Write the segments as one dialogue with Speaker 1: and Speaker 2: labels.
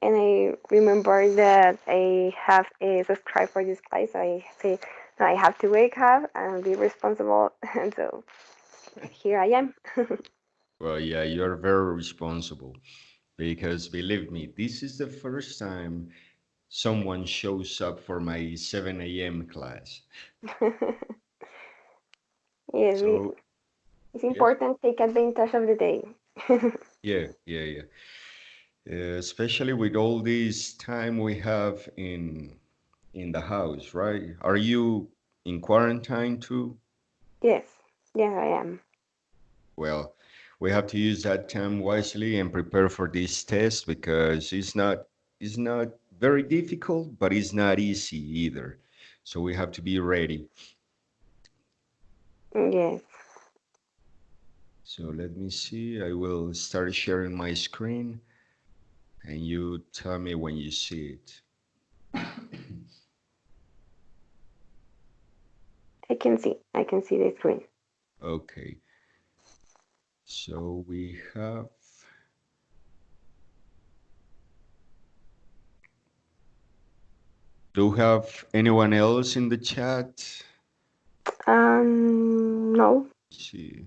Speaker 1: And I remember that I have a subscribe for this class. So I say, no, I have to wake up and be responsible. And so here I am.
Speaker 2: Well, yeah, you're very responsible because believe me, this is the first time someone shows up for my 7 a.m. class.
Speaker 1: Yes,
Speaker 2: So,
Speaker 1: it's
Speaker 2: yes,
Speaker 1: important to take advantage of the day.
Speaker 2: yeah. Especially with all this time we have in the house, right? Are you in quarantine too?
Speaker 1: Yes, yes, I am.
Speaker 2: Well, we have to use that time wisely and prepare for this test because it's not very difficult, but it's not easy either. So we have to be ready.
Speaker 1: Yes.
Speaker 2: So let me see. I will start sharing my screen and you tell me when you see it.
Speaker 1: I can see the screen.
Speaker 2: Okay. So we have, do we have anyone else in the chat?
Speaker 1: No.
Speaker 2: See,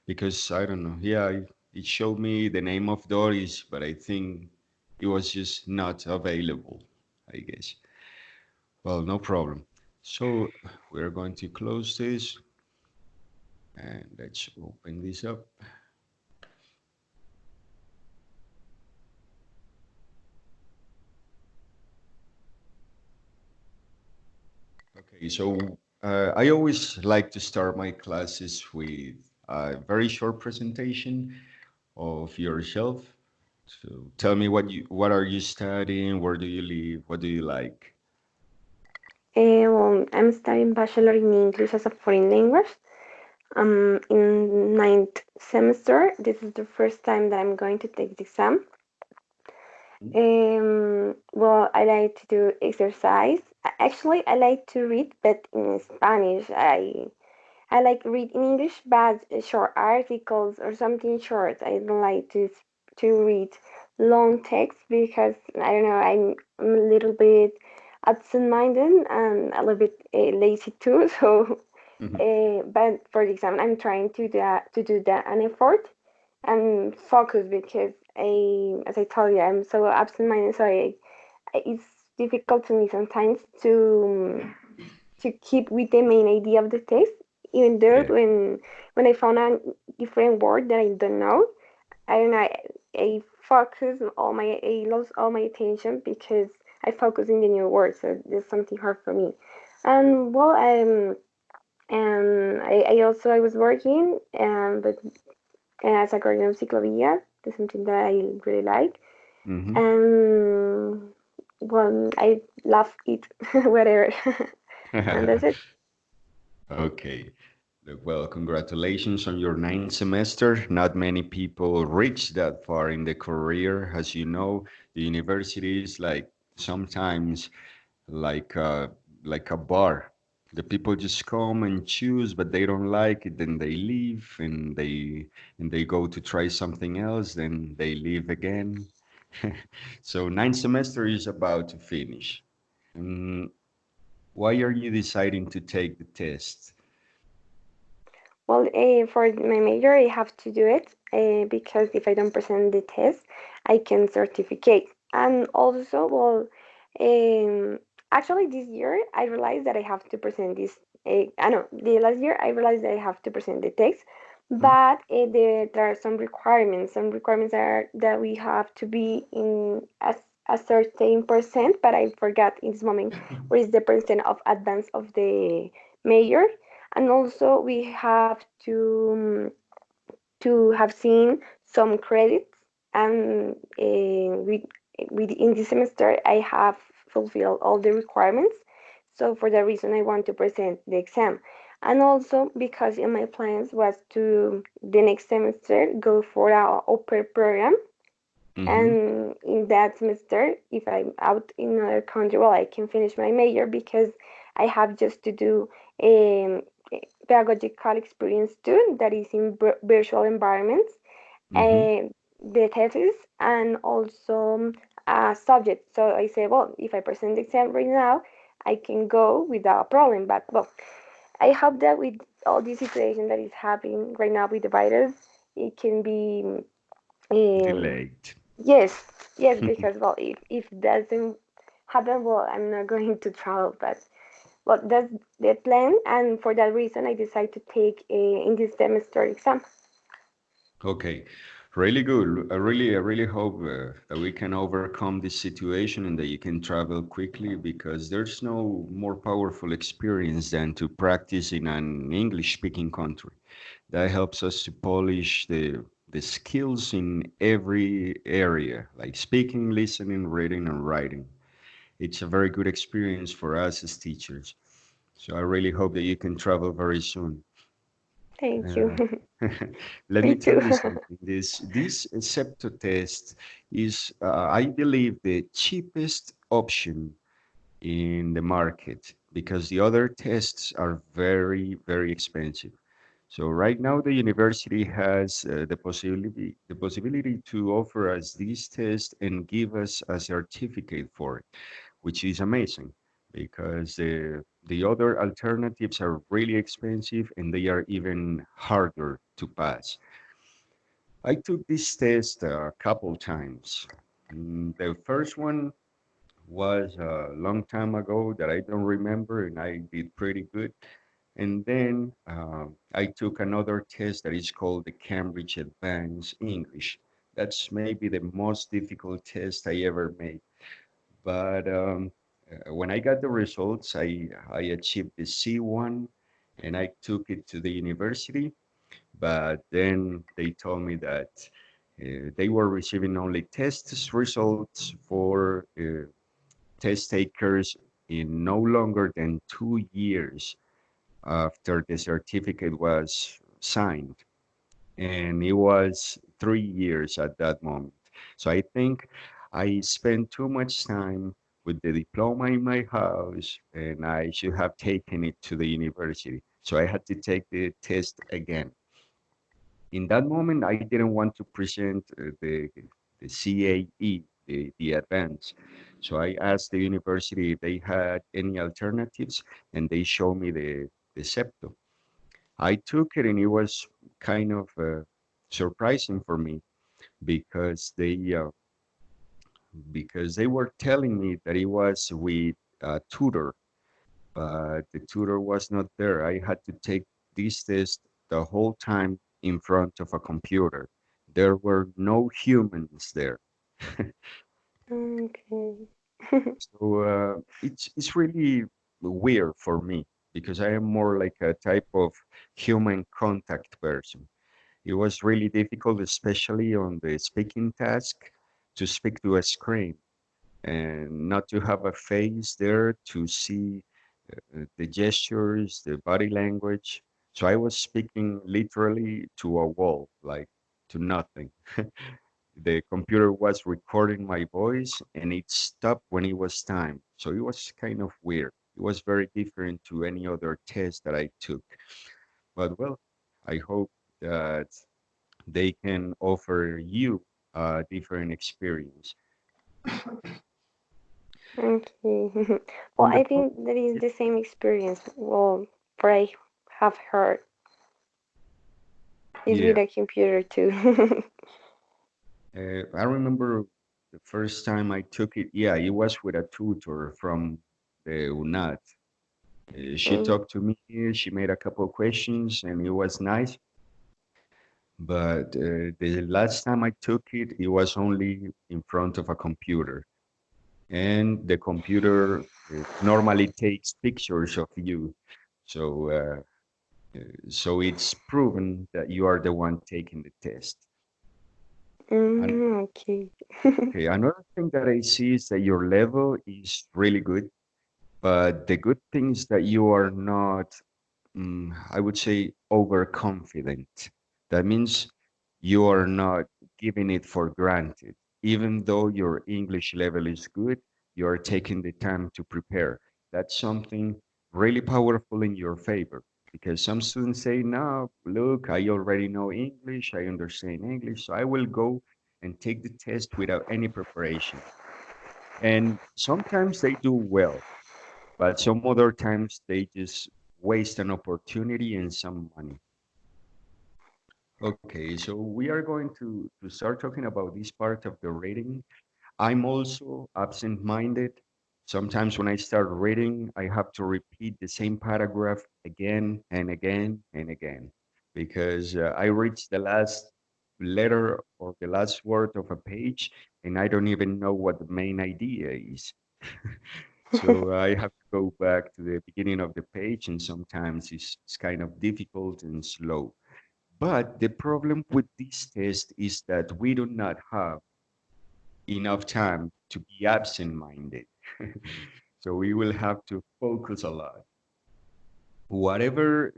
Speaker 2: because I don't know. Yeah, it showed me the name of Doris, but I think it was just not available, I guess. Well, no problem. So we're going to close this and let's open this up. Okay, so I always like to start my classes with a very short presentation of yourself. So tell me what are you studying, where do you live, what do you like?
Speaker 1: Well, I'm studying Bachelor in English as a foreign language. In ninth semester. This is the first time that I'm going to take the exam. Well, I like to do exercise. Actually, I like to read, but in Spanish. I like read in English, but short articles or something short. I don't like to read long text because I don't know. I'm a little bit absent-minded and a little bit lazy too. So,
Speaker 2: Mhm.
Speaker 1: but for the exam, I'm trying to do that an effort and focus because as I told you, I'm so absent-minded. So it's difficult to me sometimes to keep with the main idea of the text. Even though
Speaker 2: Yeah.
Speaker 1: when I found a different word that I don't know, I don't know. I focus I lost all my attention because I focus in the new word. So there's something hard for me. And well, I also I was working, but as a guardian of ciclovia, that's something that I really like.
Speaker 2: Hmm.
Speaker 1: And well, I love it, whatever. And that's it.
Speaker 2: Okay. Well, congratulations on your ninth semester. Not many people reach that far in the career. As you know, the university is like sometimes like like a bar. The people just come and choose, but they don't like it, then they leave and they go to try something else, then they leave again. So ninth semester is about to finish. Mm, why are you deciding to take the test?
Speaker 1: Well, for my major, I have to do it because if I don't present the test, I can certificate. And also, well, um, actually, this year I realized that I have to present this. I know the last year I realized that I have to present the text,
Speaker 2: Mhm.
Speaker 1: but there are some requirements. Some requirements are that we have to be in a certain percent, but I forgot in this moment what is the percent of advance of the major, and also we have to have seen some credits, and with in this semester I have fulfilled all the requirements. So for that reason I want to present the exam, and also because in my plans was to the next semester go for our upper program,
Speaker 2: Mm-hmm.
Speaker 1: and in that semester if I'm out in another country, well, I can finish my major because I have just to do um, pedagogical experience too, that is in virtual environments,
Speaker 2: Mm-hmm.
Speaker 1: the thesis, and also a subject. So I say, well, if I present the exam right now, I can go without a problem. But well, I hope that with all this situation that is happening right now with the virus, it can be
Speaker 2: Delayed.
Speaker 1: yes, yes, because well, if it doesn't happen, well, I'm not going to travel. But well, that's the plan, and for that reason, I decided to take a in this semester exam.
Speaker 2: Okay, really good. I really hope that we can overcome this situation and that you can travel quickly because there's no more powerful experience than to practice in an English-speaking country. That helps us to polish the skills in every area, like speaking, listening, reading, and writing. It's a very good experience for us as teachers. So I really hope that you can travel very soon.
Speaker 1: Thank you.
Speaker 2: Uh, let
Speaker 1: Me
Speaker 2: me
Speaker 1: too.
Speaker 2: tell you something. This CEPTO test is, I believe, the cheapest option in the market because the other tests are very, very expensive. So right now, the university has the possibility to offer us this test and give us a certificate for it, which is amazing because the other alternatives are really expensive and they are even harder to pass. I took this test a couple times. The first one was a long time ago that I don't remember, and I did pretty good. And then I took another test that is called the Cambridge Advanced English. That's maybe the most difficult test I ever made. But when I got the results, I achieved the C1 and I took it to the university. But then they told me that they were receiving only test results for test takers in no longer than 2 years after the certificate was signed, and it was 3 years at that moment. So I think I spent too much time with the diploma in my house, and I should have taken it to the university. So I had to take the test again. In that moment, I didn't want to present the CAE, the advance. So I asked the university if they had any alternatives, and they showed me the CEPTO. I took it and it was kind of surprising for me because they were telling me that it was with a tutor, but the tutor was not there. I had to take this test the whole time in front of a computer. There were no humans there.
Speaker 1: Okay.
Speaker 2: So it's really weird for me because I am more like a type of human contact person. It was really difficult, especially on the speaking task, to speak to a screen and not to have a face there to see the gestures, the body language. So I was speaking literally to a wall, like to nothing. The computer was recording my voice and it stopped when it was time. So it was kind of weird. It was very different to any other test that I took. But well, I hope that they can offer you a different experience.
Speaker 1: Okay. Well,
Speaker 2: On the
Speaker 1: I
Speaker 2: top,
Speaker 1: think that is the same experience. Well, for I have heard is
Speaker 2: yeah,
Speaker 1: with a computer too.
Speaker 2: I remember the first time I took it. Yeah, it was with a tutor from the UNAT. She
Speaker 1: Mm,
Speaker 2: talked to me. She made a couple of questions, and it was nice. But the last time I took it, it was only in front of a computer, and the computer normally takes pictures of you. So so it's proven that you are the one taking the test. And
Speaker 1: okay.
Speaker 2: okay, another thing that I see is that your level is really good, but the good thing is that you are not, I would say, overconfident. That means you are not giving it for granted. Even though your English level is good, you are taking the time to prepare. That's something really powerful in your favor because some students say, no, look, I already know English, I understand English, so I will go and take the test without any preparation. And sometimes they do well, but some other times they just waste an opportunity and some money. Okay, so we are going to start talking about this part of the reading. I'm also absent-minded. Sometimes when I start reading, I have to repeat the same paragraph again and again and again because I reach the last letter or the last word of a page and I don't even know what the main idea is. So I have to go back to the beginning of the page, and sometimes it's kind of difficult and slow. But the problem with this test is that we do not have enough time to be absent-minded. So we will have to focus a lot. Whatever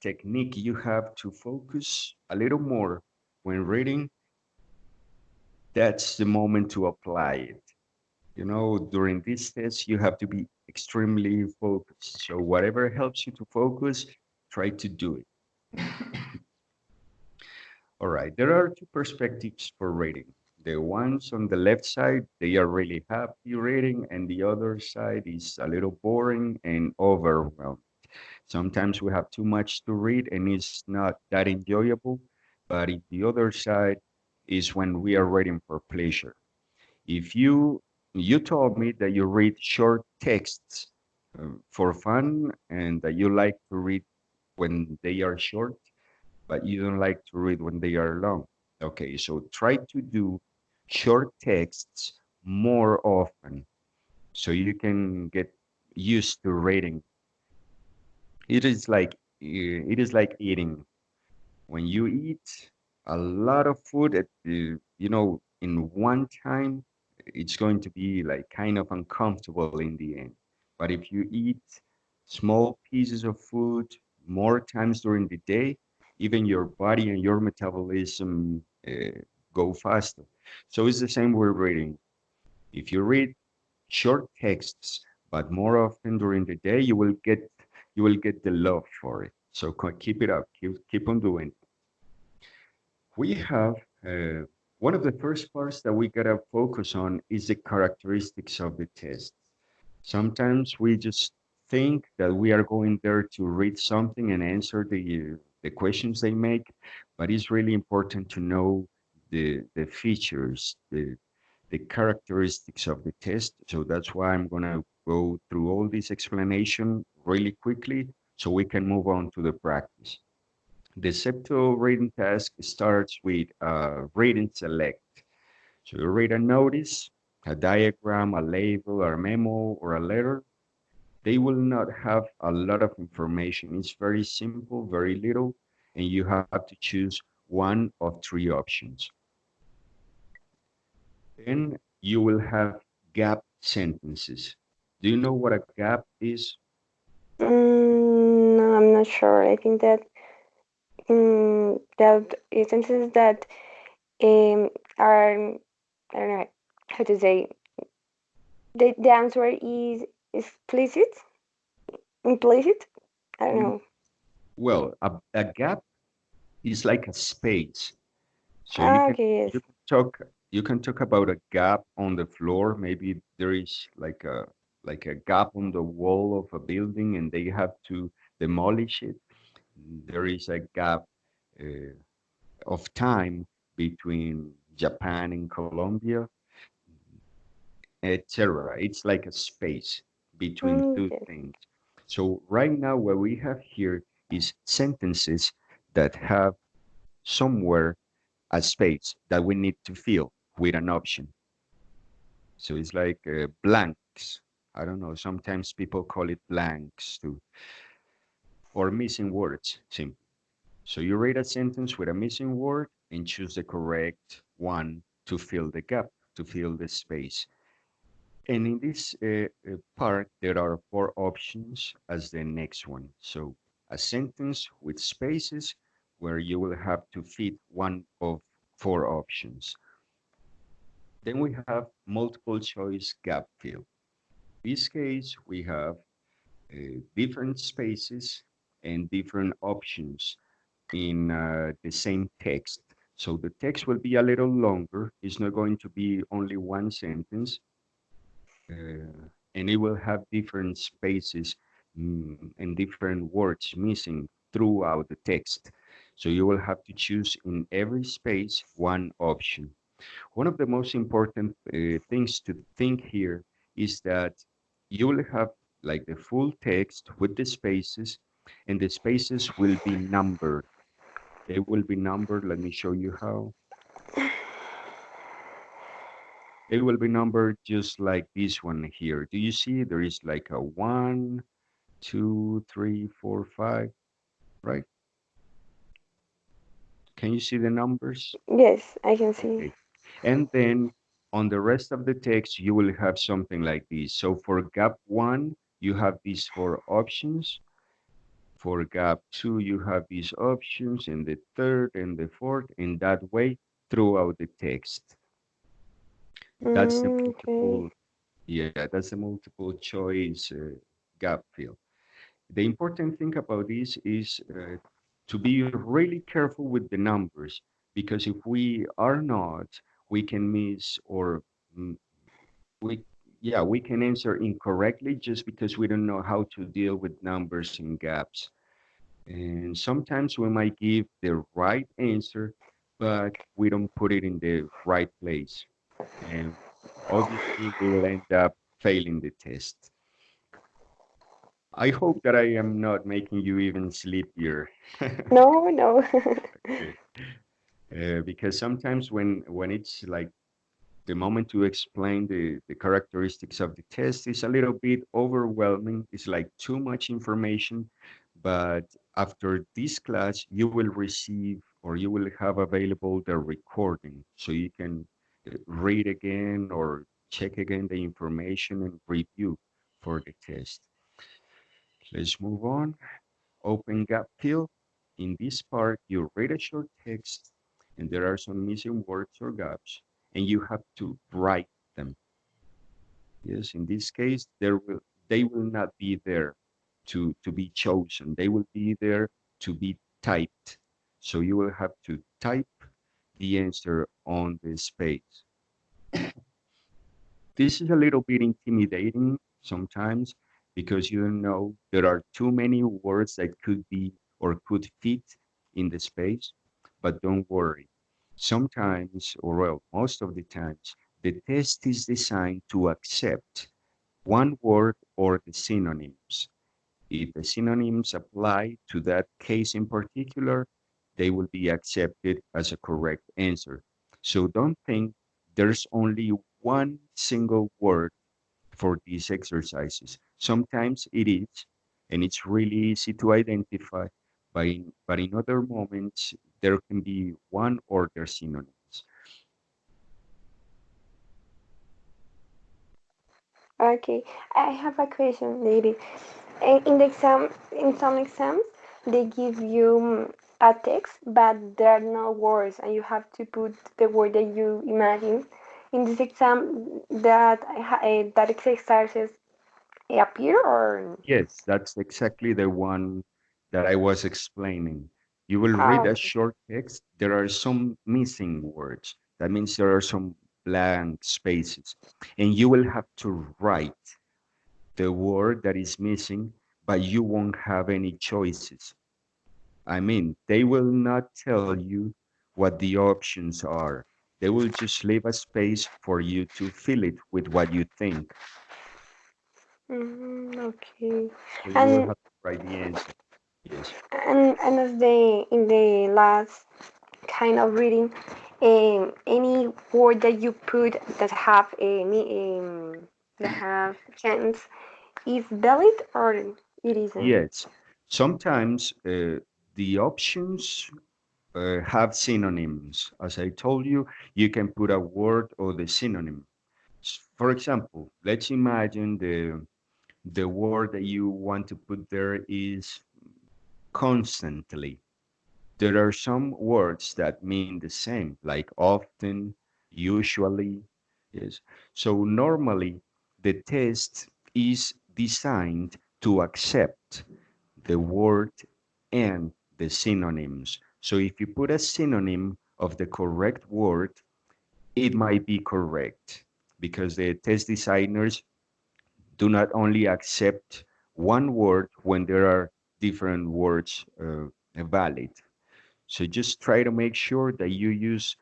Speaker 2: technique you have to focus a little more when reading, that's the moment to apply it. You know, during this test, you have to be extremely focused. So whatever helps you to focus, try to do it. All right, there are two perspectives for reading. The ones on the left side, they are really happy reading, and the other side is a little boring and overwhelmed. Sometimes we have too much to read and it's not that enjoyable, but the other side is when we are reading for pleasure. If you told me that you read short texts for fun and that you like to read when they are short, but you don't like to read when they are long. Okay, so try to do short texts more often so you can get used to reading. It is like eating. When you eat a lot of food at in one time, it's going to be like kind of uncomfortable in the end. But if you eat small pieces of food more times during the day, even your body and your metabolism go faster. So it's the same with reading. If you read short texts, but more often during the day, you will get the love for it. So keep it up. Keep on doing. We have one of the first parts that we gotta focus on is the characteristics of the test. Sometimes we just think that we are going there to read something and answer the questions they make, but it's really important to know the features, the characteristics of the test. So that's why I'm gonna go through all this explanation really quickly so we can move on to the practice. The CEPTO reading task starts with reading select. So you read a notice, a diagram, a label, a memo, or a letter. They will not have a lot of information. It's very simple, very little, and you have to choose one of three options. Then you will have gap sentences. Do you know what a gap is?
Speaker 1: No, I'm not sure. I think that that instances that are, I don't know how to say, the answer is explicit, implicit. I don't
Speaker 2: Mm,
Speaker 1: know.
Speaker 2: well, a gap is like a space. So you
Speaker 1: Ah,
Speaker 2: can
Speaker 1: okay,
Speaker 2: you
Speaker 1: yes.
Speaker 2: can talk you can talk about a gap on the floor. Maybe there is like a gap on the wall of a building and they have to demolish it. There is a gap uh, of time between Japan and Colombia, etc. It's like a space between two
Speaker 1: Yes.
Speaker 2: things. So right now what we have here is sentences that have somewhere a space that we need to fill with an option. So it's like blanks. I don't know. Sometimes people call it blanks too, or missing words, simply. So you read a sentence with a missing word and choose the correct one to fill the gap, to fill the space. And in this part, there are four options as the next one. So a sentence with spaces where you will have to fit one of four options. Then we have multiple choice gap fill. In this case, we have different spaces and different options in the same text. So the text will be a little longer. It's not going to be only one sentence. and it will have different spaces and different words missing throughout the text. So you will have to choose in every space one option. One of the most important things to think here is that you will have like the full text with the spaces, and the spaces will be numbered. They will be numbered. Let me show you how. They will be numbered just like this one here. Do you see there is like a one, two, three, four, five, right? Can you see the numbers?
Speaker 1: Yes, I can see.
Speaker 2: Okay. And then on the rest of the text, you will have something like this. So for gap one, you have these four options. For gap two, you have these options, and the third and the fourth, and that way throughout the text. That's the
Speaker 1: Okay.
Speaker 2: multiple, yeah, that's the multiple choice gap fill. The important thing about this is to be really careful with the numbers, because if we are not, we can miss or mm, we yeah, we can answer incorrectly just because we don't know how to deal with numbers and gaps. And sometimes we might give the right answer, but we don't put it in the right place. And obviously we will end up failing the test. I hope that I am not making you even sleepier.
Speaker 1: No, no.
Speaker 2: Okay. Because sometimes when it's like the moment to explain the characteristics of the test is a little bit overwhelming. It's like too much information. But after this class, you will receive or you will have available the recording so you can read again or check again the information and review for the test. Let's move on. Open gap fill. In this part, you read a short text and there are some missing words or gaps, and you have to write them. Yes, in this case, they will not be there to be chosen. They will be there to be typed. So you will have to type the answer on the space. This is a little bit intimidating sometimes because you don't know there are too many words that could be or could fit in the space, but don't worry. Sometimes, or well, most of the times, the test is designed to accept one word or the synonyms. If the synonyms apply to that case in particular, they will be accepted as a correct answer. So don't think there's only one single word for these exercises. Sometimes it is, and it's really easy to identify, but in other moments, there can be one or their synonyms.
Speaker 1: Okay, I have a question, lady. In the exam, in some exams, they give you a text, but there are no words, and you have to put the word that you imagine. In this exam, that exercises appear or
Speaker 2: Yes, that's exactly the one that I was explaining. You will read a
Speaker 1: okay.
Speaker 2: short text. There are some missing words. That means there are some blank spaces. And you will have to write the word that is missing, but you won't have any choices. I mean, they will not tell you what the options are. They will just leave a space for you to fill it with what you think.
Speaker 1: Okay.
Speaker 2: So you will
Speaker 1: And
Speaker 2: have to write the answer. Yes.
Speaker 1: and as the in the last kind of reading, any word that you put that have that have chance is valid or it isn't.
Speaker 2: Yes, sometimes the options have synonyms. As I told you, you can put a word or the synonym. For example, let's imagine the word that you want to put there is constantly. There are some words that mean the same, like often, usually. Yes. So normally, the test is designed to accept the word and the synonyms. So if you put a synonym of the correct word, it might be correct because the test designers Do not only accept one word when there are different words valid. So just try to make sure that you use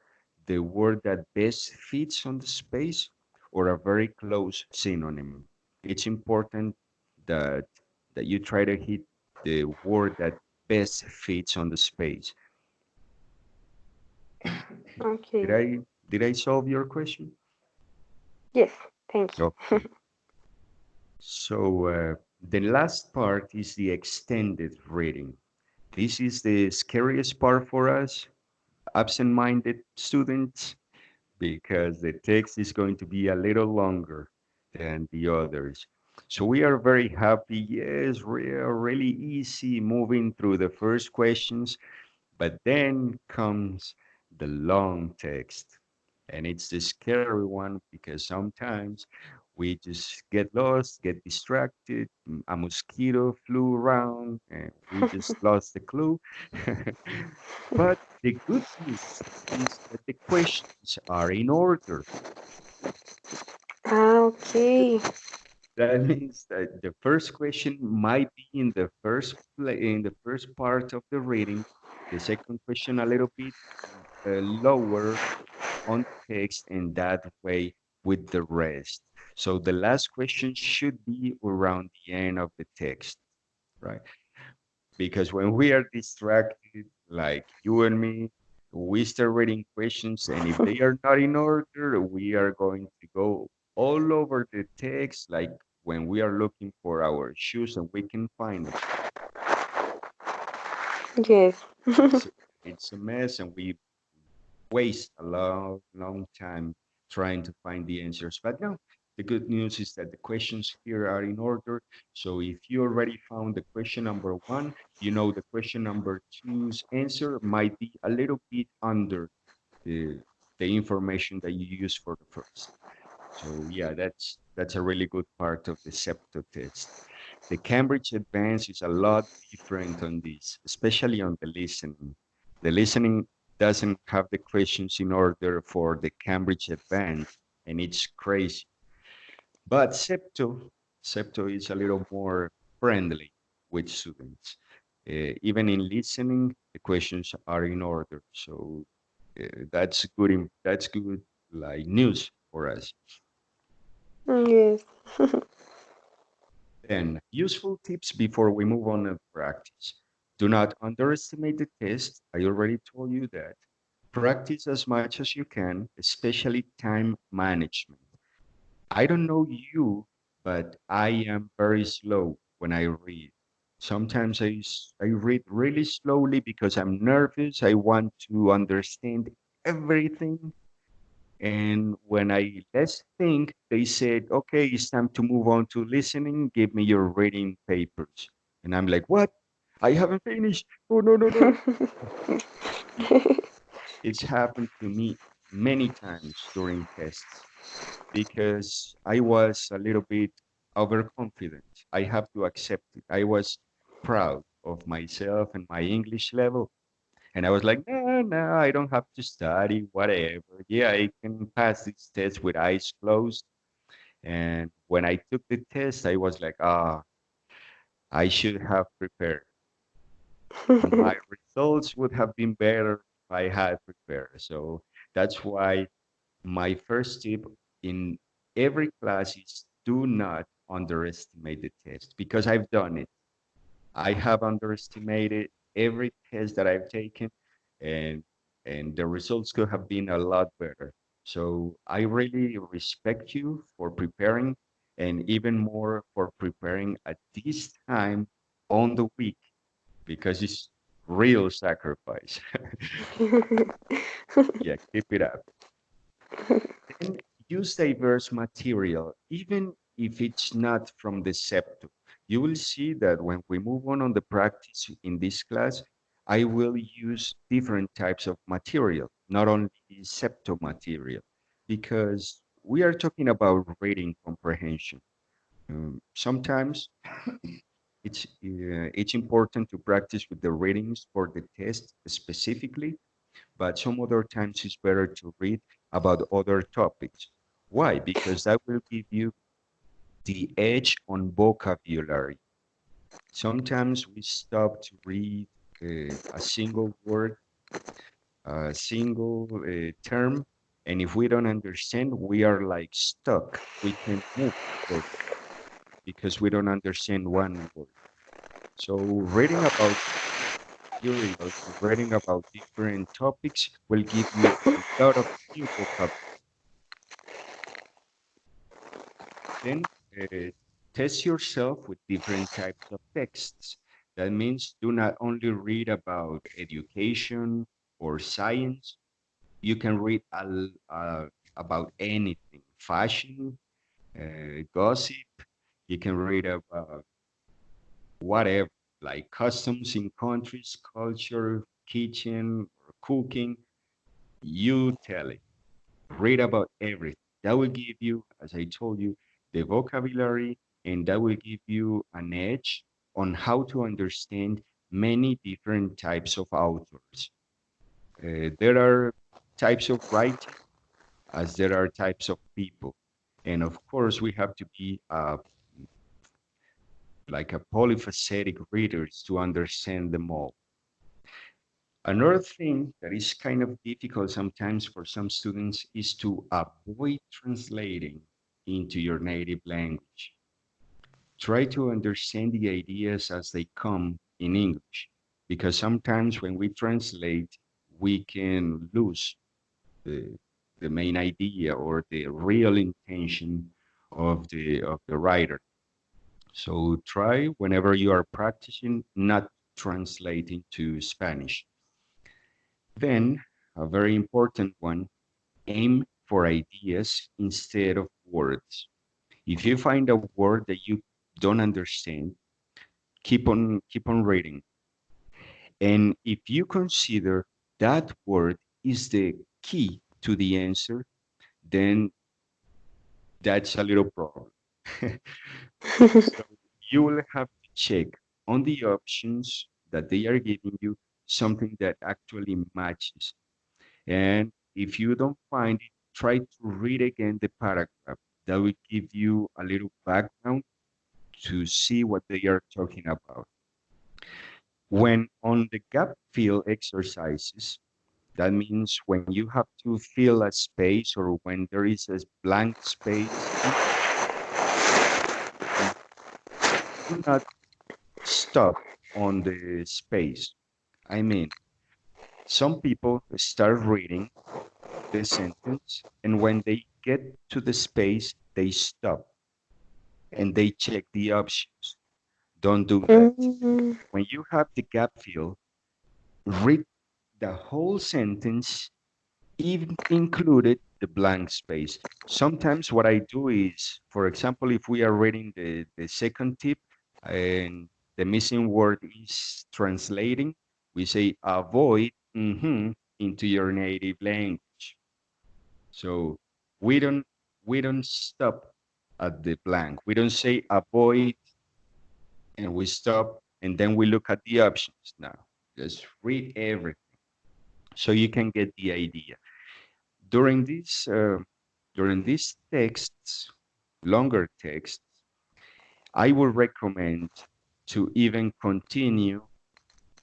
Speaker 2: the word that best fits on the space or a very close synonym. It's important that you try to hit the word that best fits on the space. Did
Speaker 1: Okay.
Speaker 2: I solve your question?
Speaker 1: Yes, thank you.
Speaker 2: Okay. So the last part is the extended reading. This is the scariest part for us, absent-minded students, because the text is going to be a little longer than the others. So we are very happy. Yes, we are really easy moving through the first questions, but then comes the long text. And it's the scary one because sometimes we just get lost, get distracted. A mosquito flew around and we just lost the clue. But the good news is that the questions are in order.
Speaker 1: Ah, okay.
Speaker 2: That means that the first question might be in the in the first part of the reading, the second question a little bit lower on the text, and that way with the rest. So the last question should be around the end of the text, right? Because when we are distracted, like you and me, we start reading questions, and if they are not in order, we are going to go all over the text, like when we are looking for our shoes and we can find them.
Speaker 1: Yes.
Speaker 2: It's it's a mess, and we waste a long time trying to find the answers. But no, the good news is that the questions here are in order. So if you already found the question number one, you know the question number two's answer might be a little bit under the information that you use for the first. So yeah, that's a really good part of the CEPTO test. The Cambridge Advance is a lot different on this, especially on the listening. The listening doesn't have the questions in order for the Cambridge Advance, and it's crazy. But CEPTO is a little more friendly with students. Even in listening, the questions are in order. So that's good. That's good, like news for us.
Speaker 1: Yes.
Speaker 2: Then, useful tips before we move on to practice. Do not underestimate the test. I already told you that. Practice as much as you can, especially time management. I don't know you, but I am very slow when I read. Sometimes I read really slowly because I'm nervous. I want to understand everything. And when I less think, they said, okay, it's time to move on to listening. Give me your reading papers. And I'm like, what? I haven't finished. Oh, no, no, no. It's happened to me many times during tests because I was a little bit overconfident. I have to accept it. I was proud of myself and my English level. And I was like, no, no, I don't have to study, whatever. Yeah, I can pass this test with eyes closed. And when I took the test, I was like, ah, I should have prepared. My results would have been better if I had prepared. So that's why my first tip in every class is do not underestimate the test because I've done it. I have underestimated every test that I've taken, and the results could have been a lot better. So I really respect you for preparing, and even more for preparing at this time on the week because it's real sacrifice. Yeah, keep it up. Then use diverse material, even if it's not from the CEPTO. You will see that when we move on the practice in this class, I will use different types of material, not only CEPTO material, because we are talking about reading comprehension. Sometimes it's important to practice with the readings for the test specifically, but some other times it's better to read about other topics. Why? Because that will give you the edge on vocabulary. Sometimes we stop to read a single word, a single term, and if we don't understand, we are like stuck. We can move forward because we don't understand one word. So reading about materials and reading about different topics will give you a lot of new vocabulary. Then test yourself with different types of texts. That means do not only read about education or science. You can read about anything, fashion, gossip. You can read about whatever, like customs in countries, culture, kitchen, or cooking. You tell it. Read about everything. That will give you, as I told you, the vocabulary, and that will give you an edge on how to understand many different types of authors. There are types of writing as there are types of people. And of course, we have to be like a polyphacetic readers to understand them all. Another thing that is kind of difficult sometimes for some students is to avoid translating into your native language. Try to understand the ideas as they come in English, because sometimes when we translate, we can lose the, the main idea or the real intention of the writer. So try whenever you are practicing not translating to Spanish. Then, a very important one, aim for ideas instead of words. If you find a word that you don't understand, keep on reading. And if you consider that word is the key to the answer, then that's a little problem. So you will have to check on the options that they are giving you something that actually matches. And if you don't find it, try to read again the paragraph. That will give you a little background to see what they are talking about. When on the gap fill exercises, that means when you have to fill a space or when there is a blank space in the do not stop on the space. I mean, some people start reading the sentence, and when they get to the space, they stop and they check the options. Don't do that.
Speaker 1: Mm,
Speaker 2: When you have the gap fill, read the whole sentence, even included the blank space. Sometimes what I do is, for example, if we are reading the second tip and the missing word is translating, we say avoid into your native language. So we don't we don't stop at the blank. We don't say avoid and we stop and then we look at the options now. Just read everything so you can get the idea. During these during these texts, longer texts, I would recommend to even continue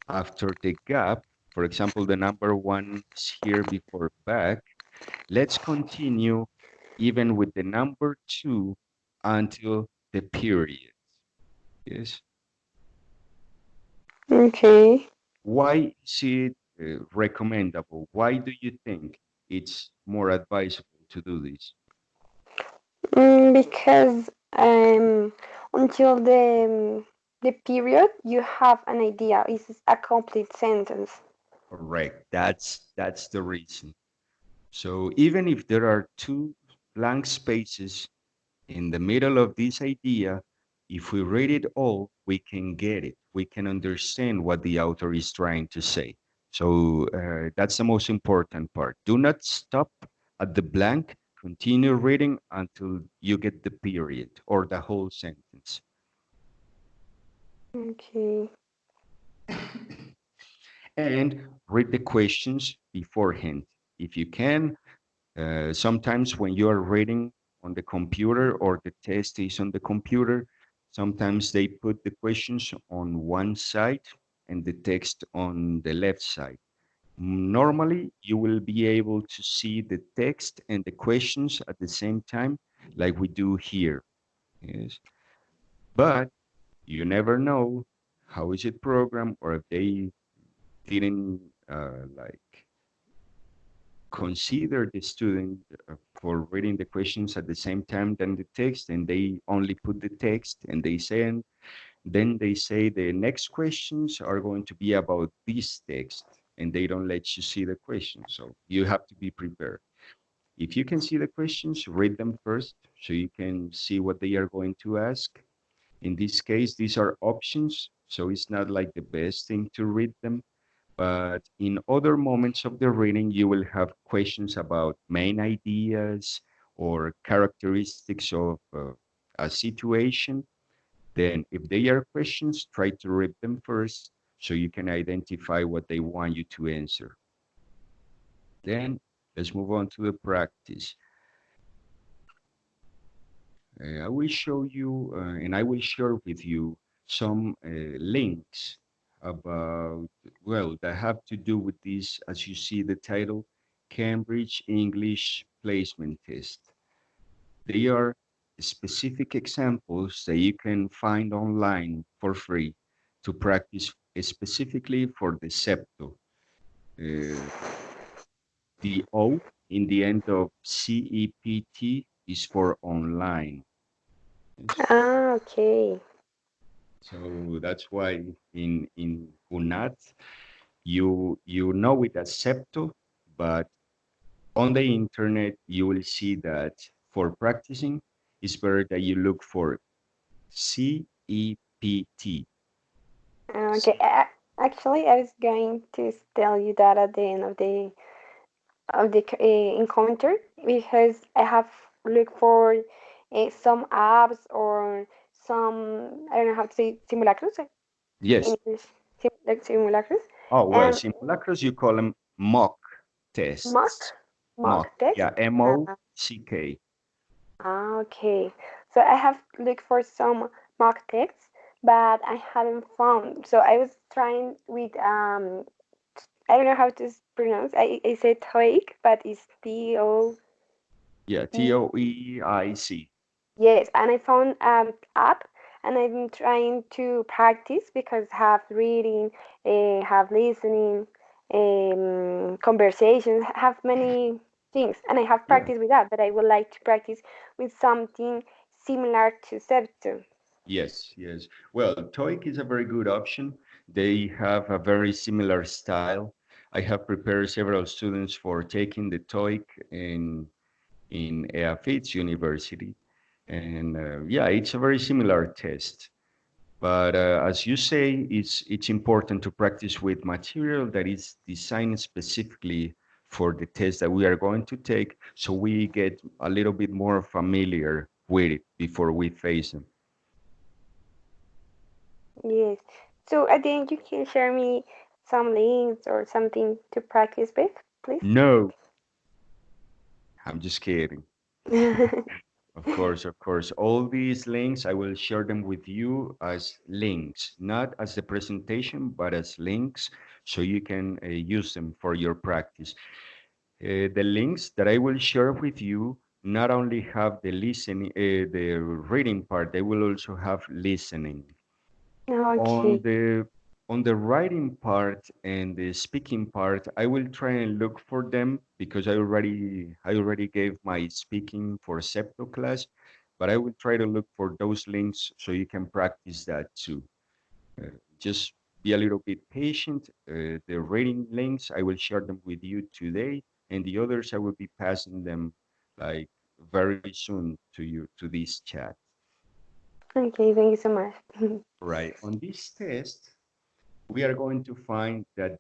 Speaker 2: after the gap. For example, the number one is here before back. Let's continue even with the number two until the period. Yes.
Speaker 1: okay.
Speaker 2: Why is it recommendable? Why do you think it's more advisable to do this?
Speaker 1: Because until the period, you have an idea. It's a complete sentence.
Speaker 2: Correct. That's the reason. So even if there are two blank spaces in the middle of this idea, if we read it all, we can get it. We can understand what the author is trying to say. So that's the most important part. Do not stop at the blank. Continue reading until you get the period or the whole sentence.
Speaker 1: Okay.
Speaker 2: And read the questions beforehand. If you can, sometimes when you are reading on the computer or the test is on the computer, sometimes they put the questions on one side and the text on the left side. Normally, you will be able to see the text and the questions at the same time, like we do here. Yes. But you never know how is it programmed or if they didn't like consider the student for reading the questions at the same time than the text, and they only put the text and they send. Then they say the next questions are going to be about this text, and they don't let you see the questions. So you have to be prepared. If you can see the questions, read them first so you can see what they are going to ask. In this case, these are options, so it's not like the best thing to read them. But in other moments of the reading, you will have questions about main ideas or characteristics of a situation. Then, if they are questions, try to read them first so you can identify what they want you to answer. Then, let's move on to the practice. I will show you and I will share with you some links about, well, that have to do with this, as you see the title, Cambridge English Placement Test. They are specific examples that you can find online for free to practice specifically for the CEPTO. Uh, the O in the end of CEPT is for online. Yes.
Speaker 1: Ah, okay.
Speaker 2: So that's why in UNAT you know it as CEPTO, but on the internet you will see that for practicing, it's better that you look for CEPT.
Speaker 1: Okay. Actually, I was going to tell you that at the end of the encounter because I have looked for some apps or some, I don't know how to say, simulacros, in
Speaker 2: Yes.
Speaker 1: English, like simulacros,
Speaker 2: Oh, well,
Speaker 1: and
Speaker 2: simulacros you call them mock
Speaker 1: mock
Speaker 2: tests.
Speaker 1: mock
Speaker 2: Mock.
Speaker 1: text.
Speaker 2: Yeah, MOCK.
Speaker 1: Okay. So I have looked for some mock texts, but I haven't found. So I was trying with I don't know how to pronounce. I said TOEIC, but it's TOE.
Speaker 2: Yeah, TOEIC.
Speaker 1: Yes, and I found app, and I'm trying to practice because have reading, have listening, conversations, have many things, and I have
Speaker 2: Yeah.
Speaker 1: practiced with that. But I would like to practice with something similar to CEPTO.
Speaker 2: Yes, yes. Well, TOEIC is a very good option. They have a very similar style. I have prepared several students for taking the TOEIC in EAFITS University. And yeah, it's a very similar test. But as you say, it's important to practice with material that is designed specifically for the test that we are going to take, so we get a little bit more familiar with it before we face them.
Speaker 1: Yes. So at the end, you can share me some links or something to practice with, please.
Speaker 2: No, I'm just kidding. Of course, of course. All these links, I will share them with you as links, not as the presentation, but as links, so you can use them for your practice. The links that I will share with you not only have the listening, the reading part, they will also have listening. On
Speaker 1: Okay.
Speaker 2: the writing part and the speaking part, I will try and look for them because I already gave my speaking for SEPTO class, but I will try to look for those links so you can practice that too. Just be a little bit patient. The reading links, I will share them with you today, and the others I will be passing them like very soon to you to this chat.
Speaker 1: Okay, thank you so much.
Speaker 2: Right. On this test, we are going to find that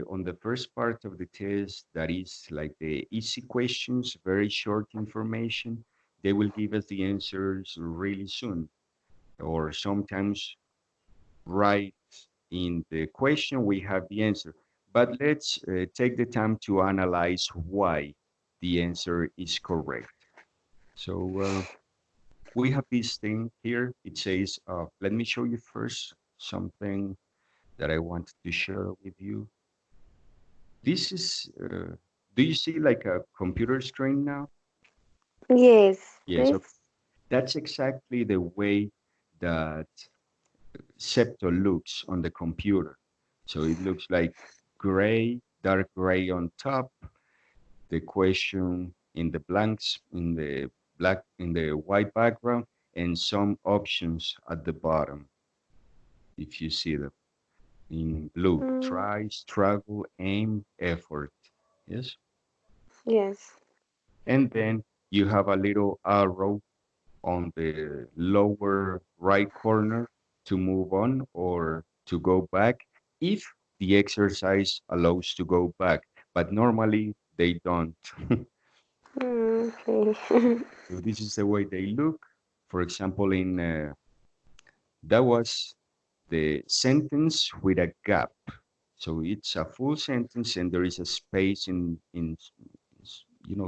Speaker 2: on the first part of the test, that is like the easy questions, very short information, they will give us the answers really soon, or sometimes right in the question we have the answer. But let's take the time to analyze why the answer is correct. So we have this thing here. It says, let me show you first something that I wanted to share with you. This is, do you see like a computer screen now?
Speaker 1: Yes,
Speaker 2: Yes, okay.
Speaker 1: please.
Speaker 2: That's exactly the way that CEPTO looks on the computer. So it looks like gray, dark gray on top, the question in the blanks, in the white background, and some options at the bottom, if you see them in blue,
Speaker 1: Mm,
Speaker 2: try, struggle, aim, effort. Yes.
Speaker 1: yes.
Speaker 2: And then you have a little arrow on the lower right corner to move on or to go back if the exercise allows to go back, but normally they don't.
Speaker 1: Okay.
Speaker 2: So this is the way they look. For example, in that was the sentence with a gap. So it's a full sentence and there is a space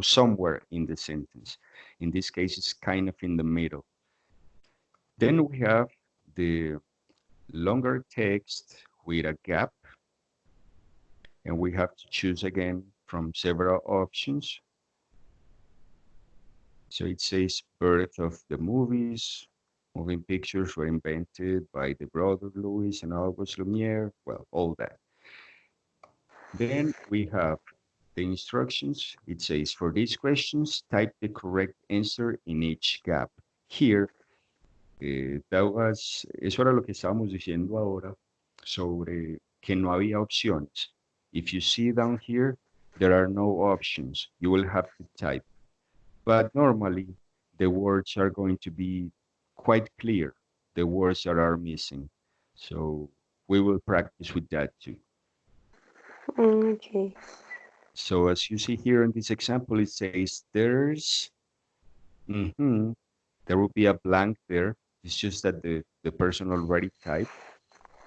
Speaker 2: somewhere in the sentence. In this case, it's kind of in the middle. Then we have the longer text with a gap, and we have to choose again from several options. So it says birth of the movies. Moving pictures were invented by the brother Louis and Auguste Lumiere. Well, all that. Then we have the instructions. It says for these questions, type the correct answer in each gap. Here, eso era lo que estábamos diciendo ahora sobre que no había opciones. If you see down here, there are no options. You will have to type. But normally, the words are going to be quite clear, the words that are missing. So we will practice with that too.
Speaker 1: Okay.
Speaker 2: So as you see here in this example, it says mhm, there will be a blank there. It's just that the person already typed.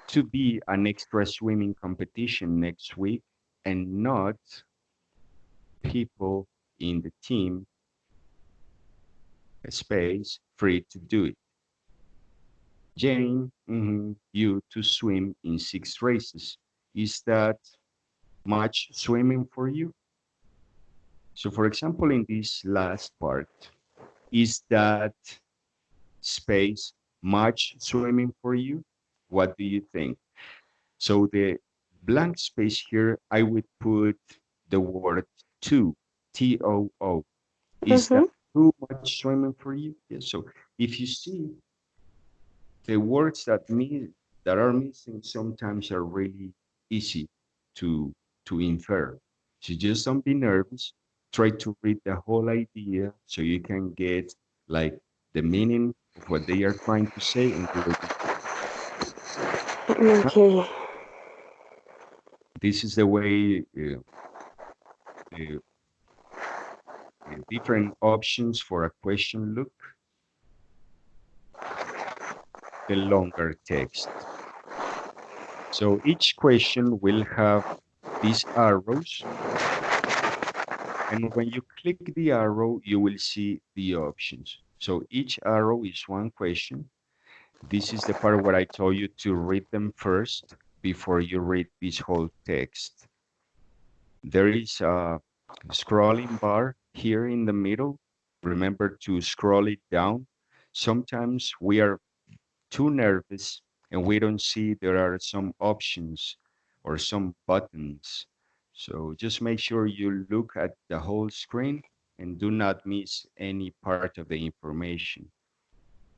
Speaker 2: To be an extra swimming competition next week and not people in the team space free to do it. Jane, you to swim in 6 races. Is that much swimming for you? So, for example, in this last part, is that space much swimming for you? What do you think? So the blank space here, I would put the word to, T-O-O. Is that
Speaker 1: Mm-hmm.
Speaker 2: too much swimming for you? Yes. So if you see the words that are missing sometimes are really easy to to infer. So just don't be nervous. Try to read the whole idea so you can get like the meaning of what they are trying to say, and you will be good. Now,
Speaker 1: Okay.
Speaker 2: this is the way the different options for a question look, the longer text. So each question will have these arrows, and when you click the arrow, you will see the options. So each arrow is one question. This is the part where I told you to read them first before you read this whole text. There is a scrolling bar here in the middle. Remember to scroll it down. Sometimes we are too nervous and we don't see there are some options or some buttons. So just make sure you look at the whole screen and do not miss any part of the information.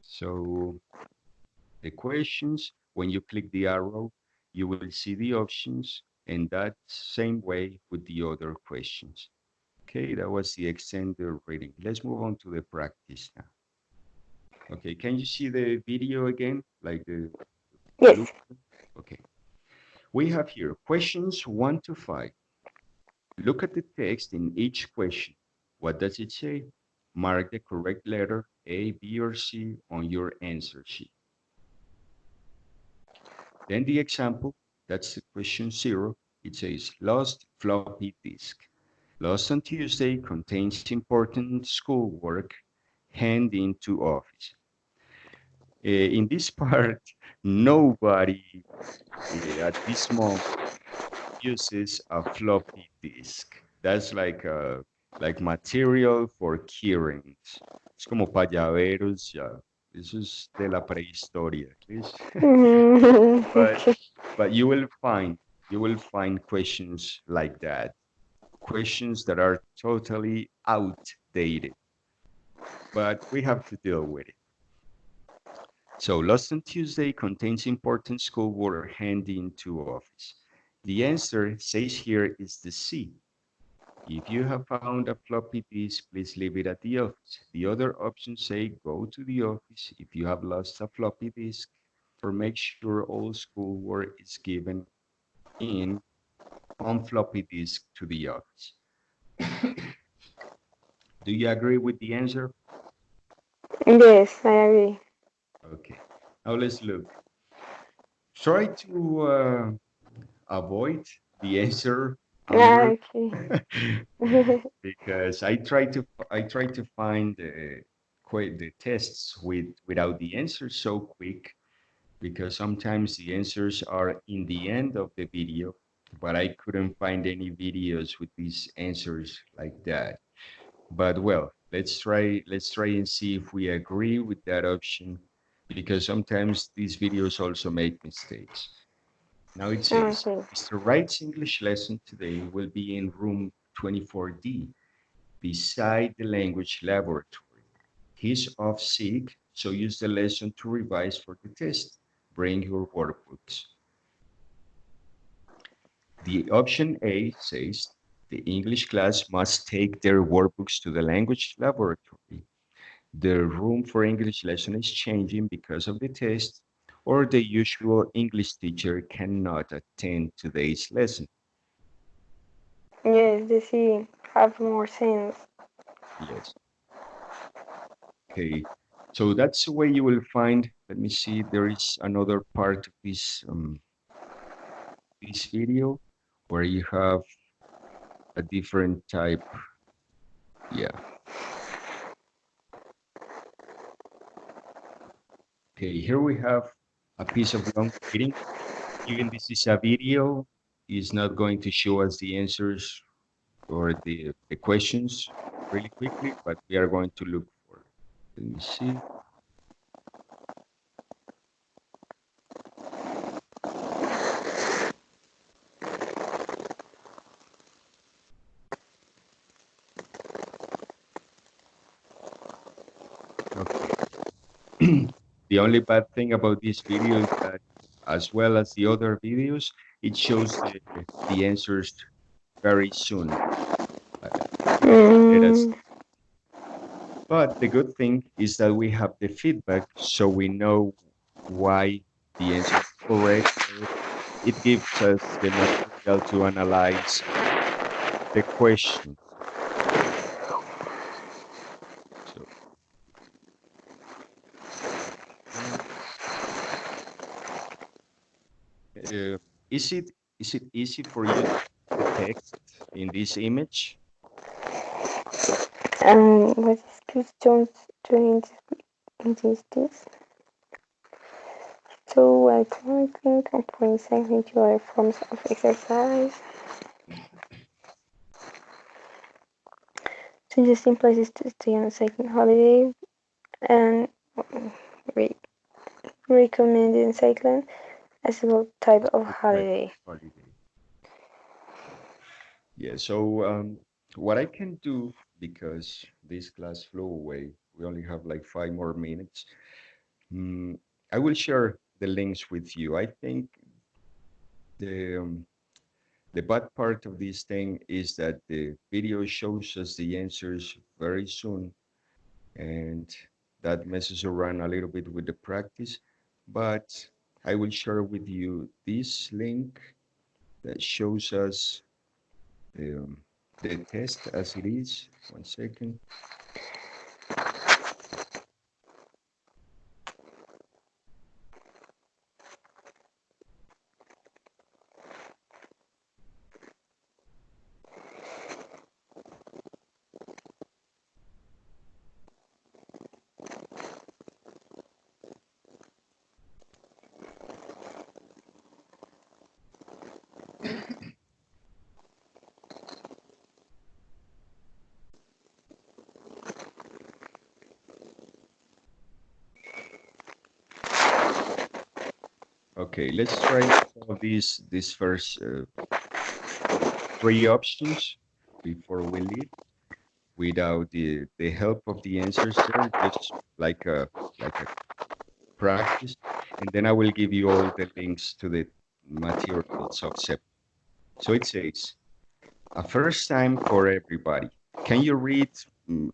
Speaker 2: So the questions, when you click the arrow, you will see the options, and that same way with the other questions. Okay, that was the extended reading. Let's move on to the practice now. Okay, can you see the video again? Like the blue?
Speaker 1: Yes.
Speaker 2: Okay. We have here questions 1 to 5. Look at the text in each question. What does it say? Mark the correct letter A, B, or C on your answer sheet. Then the example, that's the question 0. It says lost floppy disk. Lost on Tuesday contains important schoolwork hand into office. In this part, nobody at this moment uses a floppy disk. That's like material for keyrings. Es como para llaveros, ya. Eso es de la prehistoria. ¿Ves? But
Speaker 1: Okay.
Speaker 2: but you will find questions like that. Questions that are totally outdated. But we have to deal with it. So Lost on Tuesday contains important schoolwork handed into office. The answer says here is the C. If you have found a floppy disk, please leave it at the office. The other options say go to the office if you have lost a floppy disk, or make sure all schoolwork is given in on floppy disk to the office. Do you agree with the answer?
Speaker 1: Yes, I agree.
Speaker 2: Okay. Now let's look. Try to avoid the answer under
Speaker 1: Okay.
Speaker 2: because I try to find the tests without the answers so quick because sometimes the answers are in the end of the video, but I couldn't find any videos with these answers like that. But well, let's try and see if we agree with that option because sometimes these videos also make mistakes. Now it says,
Speaker 1: Okay.
Speaker 2: Mr. Wright's English lesson today will be in room 24D beside the language laboratory. He's off sick, so use the lesson to revise for the test. Bring your workbooks. The option A says the English class must take their workbooks to the language laboratory. The room for English lesson is changing because of the test, or the usual English teacher cannot attend today's lesson.
Speaker 1: Yes, the C have more sense.
Speaker 2: Yes. Okay. So that's the way you will find. Let me see. There is another part of this video where you have a different type. Yeah. Okay. Here we have a piece of long reading. Even this is a video, is not going to show us the answers or the questions really quickly, but we are going to look for it. Let me see. Okay. The only bad thing about this video is that, as well as the other videos, it shows the answers very soon. Uh, let us.
Speaker 1: Mm,
Speaker 2: But the good thing is that we have the feedback, so we know why the answer is correct, or it gives us the material to analyze the questions. So, uh, uh, is it easy for you to see the text in this image?
Speaker 1: what is questions to injustice? So, collecting, comprehensive into other forms of exercise, suggesting places to stay on a second holiday, and re- recommending cycling as a type of
Speaker 2: Good type of
Speaker 1: holiday.
Speaker 2: holiday. Yeah, so what I can do, because this class flew away, we only have like 5 more minutes. Mm, I will share the links with you. I think the um, the bad part of this thing is that the video shows us the answers very soon, and that messes around a little bit with the practice. But I will share with you this link that shows us um, the test as it is. One second. Okay, let's try to solve these first three options before we leave without the help of the answers there, just like a practice. And then I will give you all the links to the materials of CEPTO. So it says, a first time for everybody. Can you read mm,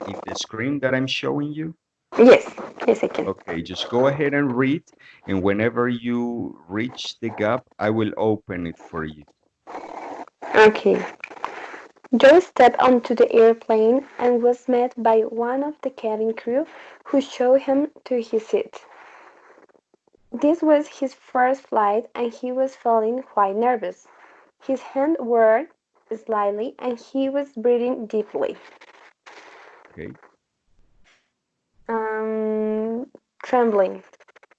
Speaker 2: in the screen that I'm showing you?
Speaker 1: Yes, yes, I can.
Speaker 2: Okay, just go ahead and read, and whenever you reach the gap, I will open it for you.
Speaker 1: Okay. Joe stepped onto the airplane and was met by one of the cabin crew who showed him to his seat. This was his first flight and he was feeling quite nervous. His hand worked slightly and he was breathing deeply.
Speaker 2: Okay,
Speaker 1: Um, Trembling.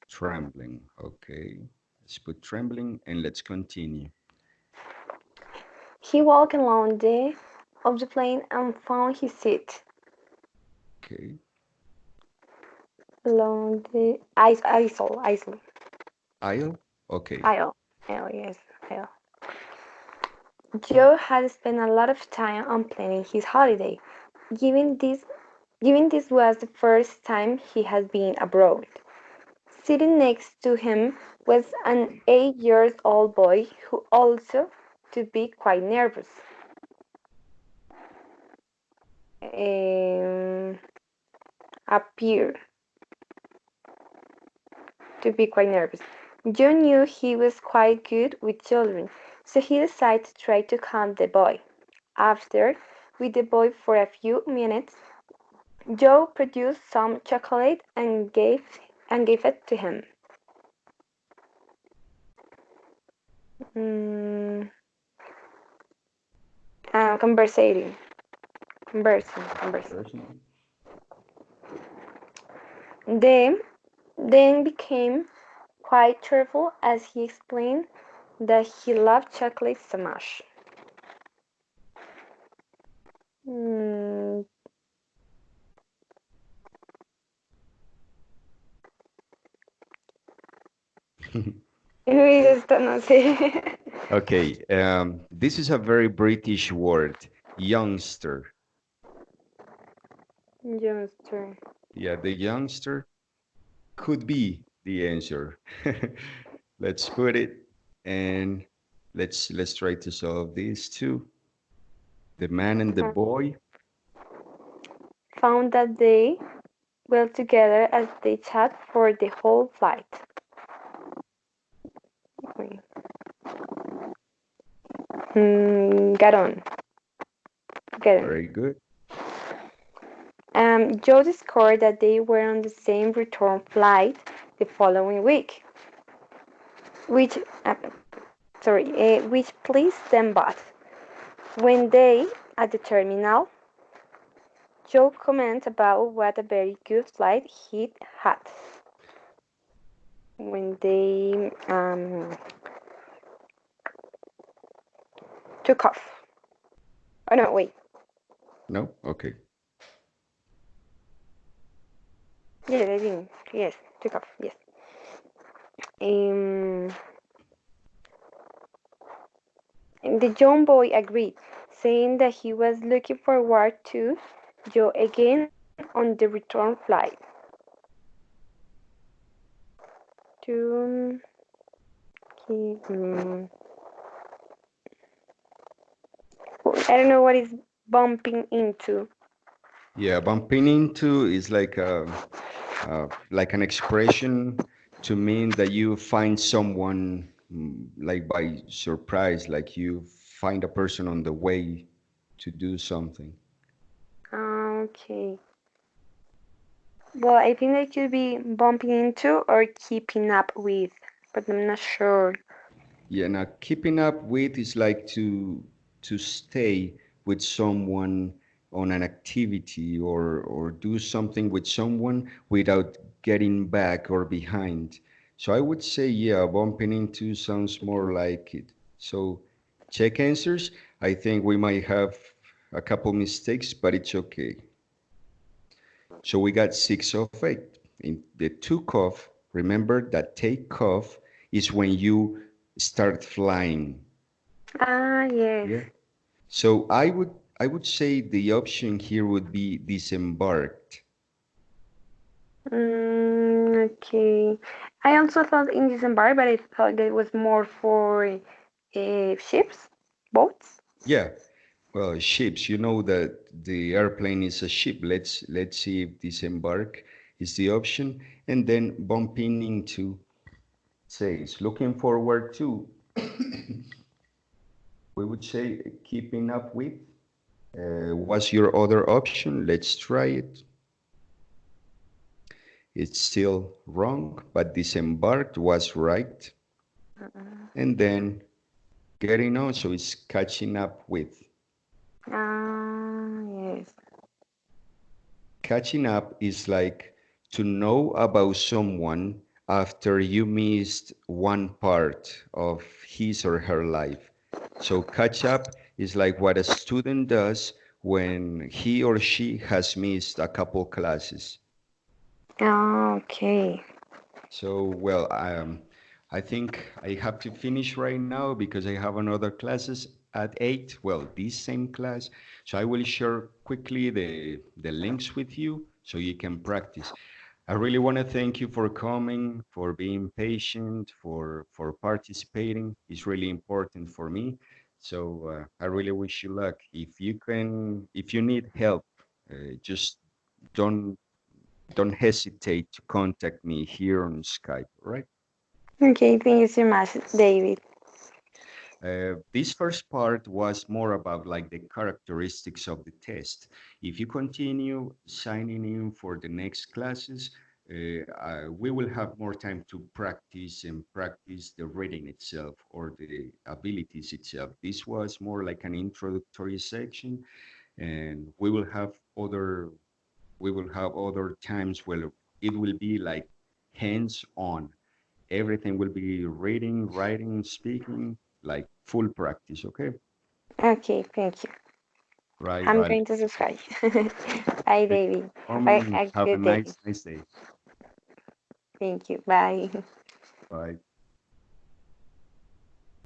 Speaker 2: trembling. Okay, let's put trembling and let's continue.
Speaker 1: He walked along the of the plane and found his seat.
Speaker 2: Okay,
Speaker 1: Along the
Speaker 2: aisle. Okay,
Speaker 1: aisle. Aisle, yes, aisle. Joe had spent a lot of time on planning his holiday, given this was the first time he had been abroad. Sitting next to him was an 8 years old boy who also to be quite nervous. Um, appeared to be quite nervous. Joe knew he was quite good with children, so he decided to try to calm the boy. After, with the boy for a few minutes, Joe produced some chocolate and gave it to him. Mm, conversating, conversing.
Speaker 2: person.
Speaker 1: Then became quite cheerful as he explained that he loved chocolate so much. Mm, esto no sé.
Speaker 2: Okay, this is a very British word, youngster.
Speaker 1: Youngster.
Speaker 2: Yeah, the youngster could be the answer. Let's put it and let's try to solve these two. The man and the boy.
Speaker 1: Found that they well together as they chat for the whole flight. Got on. Get on.
Speaker 2: Very good.
Speaker 1: Joe discovered that they were on the same return flight the following week, which which pleased them both. When they at the terminal, Joe commented about what a very good flight he'd had. When they took off. Oh no, wait.
Speaker 2: No? Okay.
Speaker 1: Yes, I think yes, took off. Yes. Um, and the young boy agreed, saying that he was looking forward to Joe again on the return flight. To I don't know what is bumping into.
Speaker 2: Yeah, bumping into is like an expression to mean that you find someone like by surprise, like you find a person on the way to do something.
Speaker 1: Okay. Well, I think they could be bumping into or keeping up with, but I'm not sure.
Speaker 2: Yeah, now keeping up with is like to stay with someone on an activity or do something with someone without getting back or behind. So I would say, yeah, bumping into sounds more like it. So check answers. I think we might have a couple mistakes, but it's okay. So we got 6 of 8. In the took off Remember that take off is when you start flying.
Speaker 1: Ah, yes.
Speaker 2: Yeah. So I would say the option here would be disembarked.
Speaker 1: Okay. I also thought in December, but I thought it was more for ships, boats.
Speaker 2: Yeah. Well, ships, you know that the airplane is a ship. Let's see if disembark is the option, and then bumping into says looking forward to. We would say keeping up with. What's your other option? Let's try it. It's still wrong, but disembarked was right. And then getting on, so it's catching up with.
Speaker 1: Ah, yes.
Speaker 2: Catching up is like to know about someone after you missed one part of his or her life. So catch up is like what a student does when he or she has missed a couple classes.
Speaker 1: Ah, okay.
Speaker 2: So, well, I think I have to finish right now because I have another classes at 8. Well, this same class. So I will share quickly the links with you so you can practice. I really want to thank you for coming, for being patient, for participating. It's really important for me. So I really wish you luck. If you need help, just don't don't hesitate to contact me here on Skype, all right?
Speaker 1: Okay, thank you so much, David.
Speaker 2: This first part was more about like the characteristics of the test. If you continue signing in for the next classes, we will have more time to practice and practice the reading itself or the abilities itself. This was more like an introductory section, and we will have other times where it will be like hands-on. Everything will be reading, writing, speaking, like full practice. Okay.
Speaker 1: Okay, thank you.
Speaker 2: Right,
Speaker 1: I'm
Speaker 2: Vale.
Speaker 1: going to subscribe. Bye,
Speaker 2: Thank you
Speaker 1: David.
Speaker 2: for
Speaker 1: Have
Speaker 2: coming.
Speaker 1: a
Speaker 2: Have a
Speaker 1: good day.
Speaker 2: nice day.
Speaker 1: Thank you. Bye.
Speaker 2: Bye.